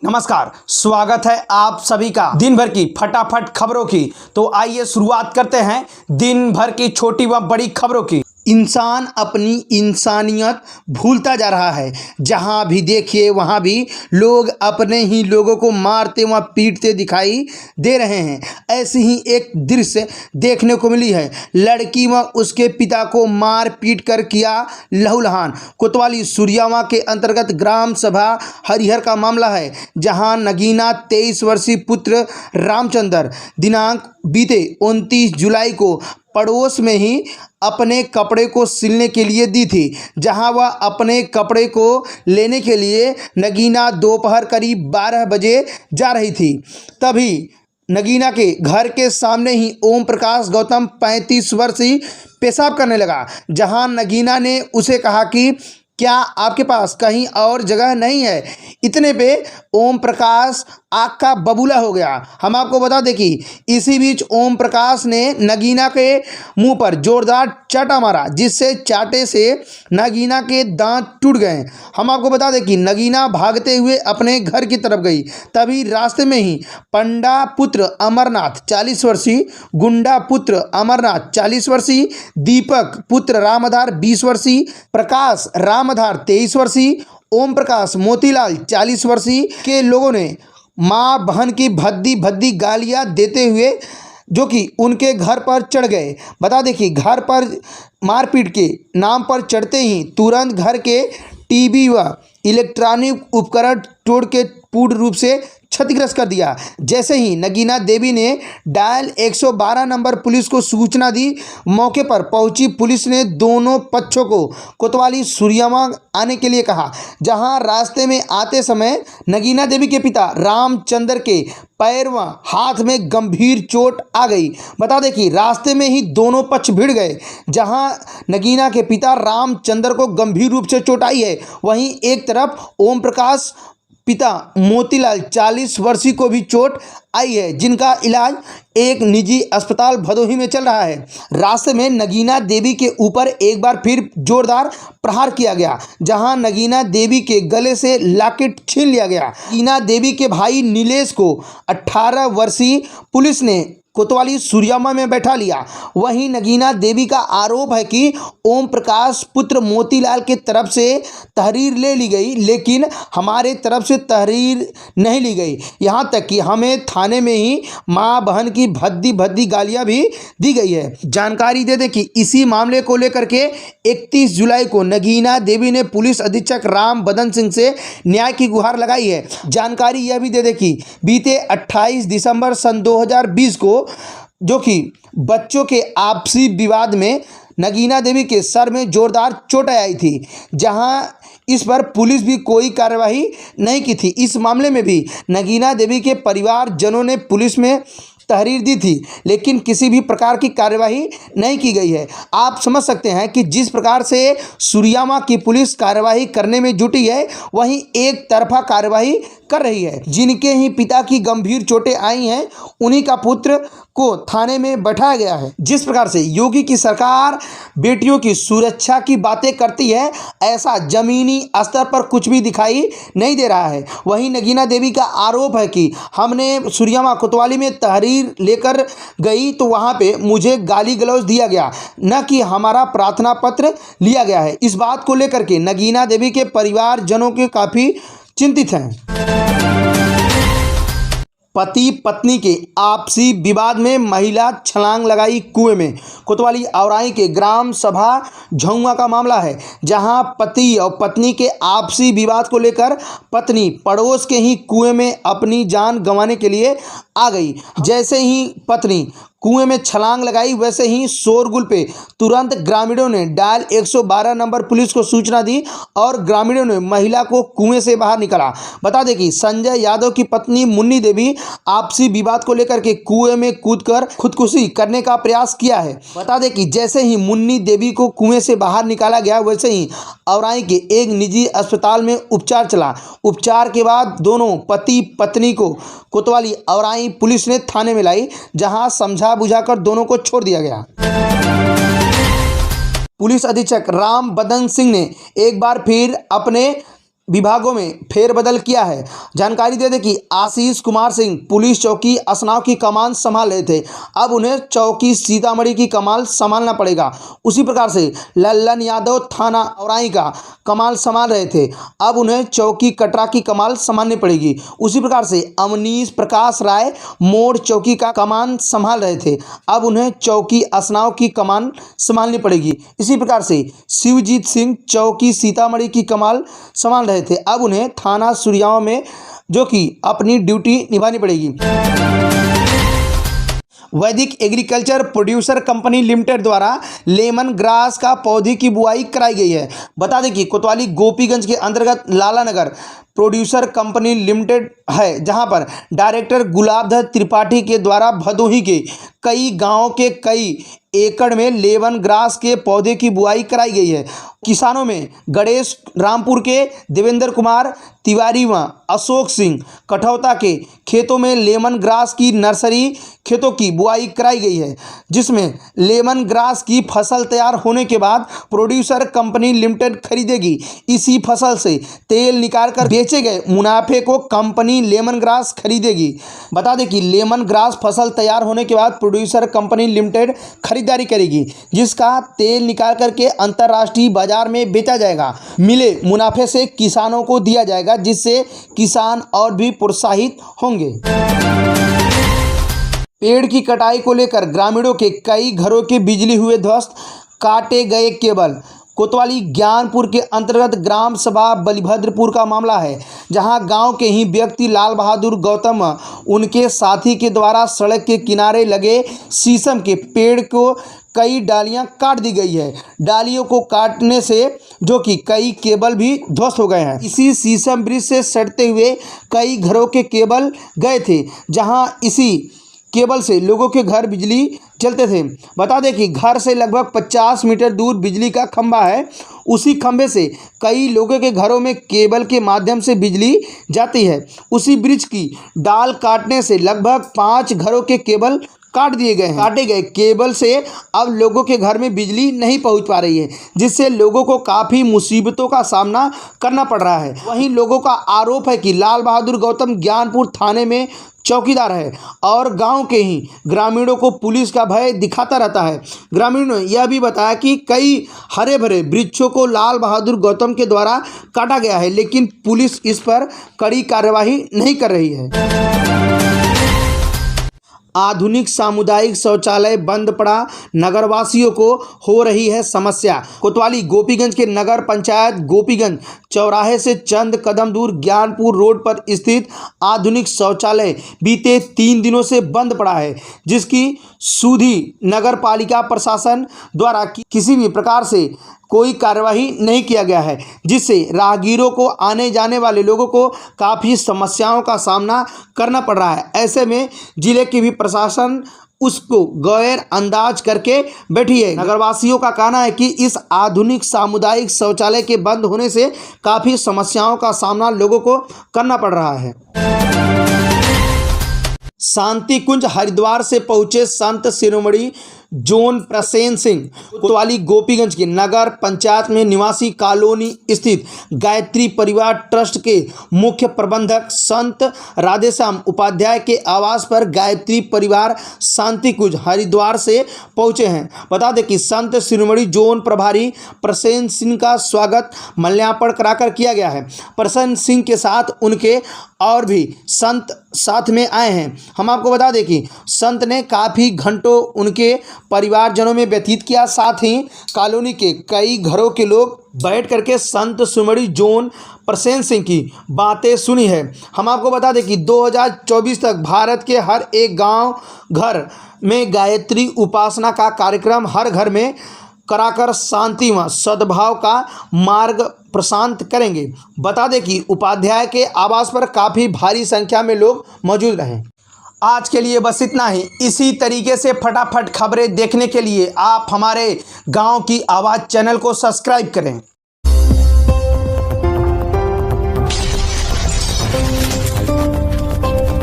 नमस्कार, स्वागत है आप सभी का दिन भर की फटाफट खबरों की। तो आइए शुरुआत करते हैं दिन भर की छोटी व बड़ी खबरों की। इंसान अपनी इंसानियत भूलता जा रहा है। जहां भी देखिए वहां भी लोग अपने ही लोगों को मारते व पीटते दिखाई दे रहे हैं। ऐसी ही एक दृश्य देखने को मिली है। लड़की व उसके पिता को मार पीट कर किया लहूलुहान। कोतवाली सुरियामा के अंतर्गत ग्राम सभा हरिहर का मामला है, जहां नगीना 23 वर्षीय पुत्र रामचंद्र दिनांक बीते 29 जुलाई को पड़ोस में ही अपने कपड़े को सिलने के लिए दी थी। जहां वह अपने कपड़े को लेने के लिए नगीना दोपहर करीब 12 बजे जा रही थी। तभी नगीना के घर के सामने ही ओम प्रकाश गौतम 35 वर्षीय पेशाब करने लगा। जहां नगीना ने उसे कहा कि क्या आपके पास कहीं और जगह नहीं है। इतने पे ओम प्रकाश आग का बबूला हो गया। हम आपको बता दें कि इसी बीच ओम प्रकाश ने नगीना के मुंह पर जोरदार चाटा मारा, जिससे चाटे से नगीना के दांत टूट गए। हम आपको बता दें कि नगीना भागते हुए अपने घर की तरफ गई। तभी रास्ते में ही पंडा पुत्र अमरनाथ 40 वर्षीय, गुंडा पुत्र अमरनाथ 40 वर्षीय, दीपक पुत्र रामधार 20 वर्षीय, प्रकाश रामधार 23 वर्षीय, ओम प्रकाश मोतीलाल 40 वर्षीय के लोगों ने मां बहन की भद्दी भद्दी गालियां देते हुए जो कि उनके घर पर चढ़ गए। बता दें कि घर पर मारपीट के नाम पर चढ़ते ही तुरंत घर के टीवी व इलेक्ट्रॉनिक उपकरण तोड़ के पूर्ण रूप से क्षतिग्रस्त कर दिया। जैसे ही नगीना देवी ने डायल 112 नंबर पुलिस को सूचना दी, मौके पर पहुंची पुलिस ने दोनों पक्षों को कोतवाली सुरियामा आने के लिए कहा। जहां रास्ते में आते समय नगीना देवी के पिता रामचंद्र के पैर व हाथ में गंभीर चोट आ गई। बता दें कि रास्ते में ही दोनों पक्ष भिड़ गए। जहां नगीना के पिता रामचंद्र को गंभीर रूप से चोट आई है, वहीं एक तरफ ओम प्रकाश पिता मोतीलाल 40 वर्षीय को भी चोट आई है, जिनका इलाज एक निजी अस्पताल भदोही में चल रहा है। रास्ते में नगीना देवी के ऊपर एक बार फिर जोरदार प्रहार किया गया, जहां नगीना देवी के गले से लॉकेट छीन लिया गया। नगीना देवी के भाई नीलेश को 18 वर्षीय पुलिस ने कोतवाली सुरियामा में बैठा लिया। वहीं नगीना देवी का आरोप है कि ओम प्रकाश पुत्र मोतीलाल के तरफ से तहरीर ले ली गई, लेकिन हमारे तरफ से तहरीर नहीं ली गई। यहां तक कि हमें थाने में ही मां बहन की भद्दी भद्दी गालियां भी दी गई है। जानकारी दे दें कि इसी मामले को लेकर के 31 जुलाई को नगीना देवी ने पुलिस अधीक्षक राम बदन सिंह से न्याय की गुहार लगाई है। जानकारी यह भी दे दें कि बीते 28 दिसंबर सन 2020 को जो कि बच्चों के आपसी विवाद में नगीना देवी के सर में जोरदार चोट आई थी, जहां इस पर पुलिस भी कोई कार्रवाई नहीं की थी। इस मामले में भी नगीना देवी के परिवारजनों ने पुलिस में तहरीर दी थी, लेकिन किसी भी प्रकार की कार्यवाही नहीं की गई है। आप समझ सकते हैं कि जिस प्रकार से सुरियामा की पुलिस कार्यवाही करने में जुटी है, वहीं एक तरफा कार्यवाही कर रही है। जिनके ही पिता की गंभीर चोटें आई हैं, उन्हीं का पुत्र को थाने में बैठाया गया है। जिस प्रकार से योगी की सरकार बेटियों की सुरक्षा की बातें करती है, ऐसा जमीनी स्तर पर कुछ भी दिखाई नहीं दे रहा है। वहीं नगीना देवी का आरोप है कि हमने सुरियामा कोतवाली में तहरीर लेकर गई तो वहां पे मुझे गाली गलौज दिया गया, न कि हमारा प्रार्थना पत्र लिया गया है। इस बात को लेकर के नगीना देवी के परिवारजनों के काफ़ी चिंतित हैं। पति पत्नी के आपसी विवाद में महिला छलांग लगाई कुएं में। कोतवाली औराई के ग्राम सभा झौंगा का मामला है, जहां पति और पत्नी के आपसी विवाद को लेकर पत्नी पड़ोस के ही कुएं में अपनी जान गंवाने के लिए आ गई। जैसे ही पत्नी कुएं में छलांग लगाई, वैसे ही शोरगुल पे तुरंत ग्रामीणों ने डायल 112 नंबर पुलिस को सूचना दी और ग्रामीणों ने महिला को कुएं से बाहर निकाला। बता दें कि संजय यादव की पत्नी मुन्नी देवी आपसी विवाद को लेकर के कुएं में कूदकर खुदकुशी करने का प्रयास किया है। बता दें कि जैसे ही मुन्नी देवी को कुएं से बाहर निकाला गया, वैसे ही औराई के एक निजी अस्पताल में उपचार चला। उपचार के बाद दोनों पति पत्नी को कोतवाली औराई पुलिस ने थाने में लाई, जहां समझा बुझाकर दोनों को छोड़ दिया गया। पुलिस अधीक्षक राम बदन सिंह ने एक बार फिर अपने विभागों में फेरबदल किया है। जानकारी दे दें कि आशीष कुमार सिंह पुलिस चौकी असनाव की कमान संभाल रहे थे, अब उन्हें चौकी सीतामढ़ी की कमान संभालना पड़ेगा। उसी प्रकार से लल्लन यादव थाना औराई का कमान संभाल रहे थे, अब उन्हें चौकी कटरा की कमान संभालनी पड़ेगी। उसी प्रकार से अवनीश प्रकाश राय मोड़ चौकी का कमान संभाल रहे थे, अब उन्हें चौकी असनाव की कमान संभालनी पड़ेगी। इसी प्रकार से शिवजीत सिंह चौकी सीतामढ़ी की कमान संभाल रहे थे, अब उन्हें थाना सुरियाओं में जो कि अपनी ड्यूटी निभानी पड़ेगी। वैदिक एग्रीकल्चर प्रोड्यूसर कंपनी लिमिटेड द्वारा लेमन ग्रास का पौधे की बुआई कराई गई है। बता दें कि कोतवाली गोपीगंज के अंतर्गत लालानगर प्रोड्यूसर कंपनी लिमिटेड है, जहां पर डायरेक्टर गुलाबधर त्रिपाठी के द्वारा भदोही के कई गांवों के कई एकड़ में लेमन ग्रास के पौधे की बुआई कराई गई है। किसानों में गणेश रामपुर के देवेंद्र कुमार तिवारी व अशोक सिंह कठौता के खेतों में लेमन ग्रास की नर्सरी खेतों की बुआई कराई गई है, जिसमें लेमन ग्रास की फसल तैयार होने के बाद प्रोड्यूसर कंपनी लिमिटेड खरीदेगी। इसी फसल से तेल निकालकर बेचे गए मुनाफे को कंपनी लेमन ग्रास खरीदेगी। बता दें कि लेमन ग्रास फसल तैयार होने के बाद प्रोड्यूसर कंपनी लिमिटेड खरीदारी करेगी, जिसका तेल निकाल करके अंतर्राष्ट्रीय बाजार में बेचा जाएगा। मिले मुनाफे से किसानों को दिया जाएगा, जिससे किसान और भी प्रोत्साहित होंगे। पेड़ की कटाई को लेकर ग्रामीणों के कई घरों के बिजली हुए ध्वस्त, काटे गए केबल। कोतवाली ज्ञानपुर के अंतर्गत ग्राम सभा बलिभद्रपुर का मामला है, जहां गांव के ही व्यक्ति लाल बहादुर गौतम उनके साथी के द्वारा सड़क के किनारे लगे शीशम के पेड़ को कई डालियां काट दी गई है। डालियों को काटने से जो कि कई केबल भी ध्वस्त हो गए हैं। इसी शीशम ब्रिज से सटते हुए कई घरों के केबल गए थे, जहां इसी केबल से लोगों के घर बिजली चलते थे। बता दें कि घर से लगभग 50 मीटर दूर बिजली का खंभा है, उसी खंभे से कई लोगों के घरों में केबल के माध्यम से बिजली जाती है। उसी ब्रिज की डाल काटने से लगभग 5 घरों के केबल काट दिए गए हैं। काटे गए केबल से अब लोगों के घर में बिजली नहीं पहुंच पा रही है, जिससे लोगों को काफ़ी मुसीबतों का सामना करना पड़ रहा है। वहीं लोगों का आरोप है कि लाल बहादुर गौतम ज्ञानपुर थाने में चौकीदार है और गांव के ही ग्रामीणों को पुलिस का भय दिखाता रहता है। ग्रामीणों ने यह भी बताया कि कई हरे भरे वृक्षों को लाल बहादुर गौतम के द्वारा काटा गया है, लेकिन पुलिस इस पर कड़ी कार्यवाही नहीं कर रही है। आधुनिक सामुदायिक शौचालय बंद पड़ा, नगरवासियों को हो रही है समस्या। कोतवाली गोपीगंज के नगर पंचायत गोपीगंज चौराहे से चंद कदम दूर ज्ञानपुर रोड पर स्थित आधुनिक शौचालय बीते 3 दिनों से बंद पड़ा है, जिसकी सुधि नगर पालिका प्रशासन द्वारा किसी भी प्रकार से कोई कार्यवाही नहीं किया गया है, जिससे राहगीरों को आने जाने वाले लोगों को काफ़ी समस्याओं का सामना करना पड़ रहा है। ऐसे में जिले की भी प्रशासन उसको गैर अंदाज करके बैठी है। नगरवासियों का कहना है कि इस आधुनिक सामुदायिक शौचालय के बंद होने से काफ़ी समस्याओं का सामना लोगों को करना पड़ रहा है। शांति कुंज हरिद्वार से पहुंचे संत शिरोमणि जोन प्रसेन सिंह कोतवाली गोपीगंज के नगर पंचायत में निवासी कॉलोनी स्थित गायत्री परिवार ट्रस्ट के मुख्य प्रबंधक संत राधेश्याम उपाध्याय के आवास पर गायत्री परिवार शांति कुंज हरिद्वार से पहुंचे हैं। बता दें कि संत शिरोमणि जोन प्रभारी प्रसेन सिंह का स्वागत माल्यार्पण कराकर किया गया है। प्रसेन सिंह के साथ उनके और भी संत साथ में आए हैं। हम आपको बता दें कि संत ने काफ़ी घंटों उनके परिवारजनों में व्यतीत किया, साथ ही कॉलोनी के कई घरों के लोग बैठ करके संत शिरोमणि जोन प्रसेन सिंह की बातें सुनी है। हम आपको बता दें कि 2024 तक भारत के हर एक गांव घर में गायत्री उपासना का कार्यक्रम हर घर में कराकर शांति व सद्भाव का मार्ग प्रशांत करेंगे। बता दें कि उपाध्याय के आवास पर काफ़ी भारी संख्या में लोग मौजूद रहे। आज के लिए बस इतना ही। इसी तरीके से फटाफट खबरें देखने के लिए आप हमारे गांव की आवाज़ चैनल को सब्सक्राइब करें।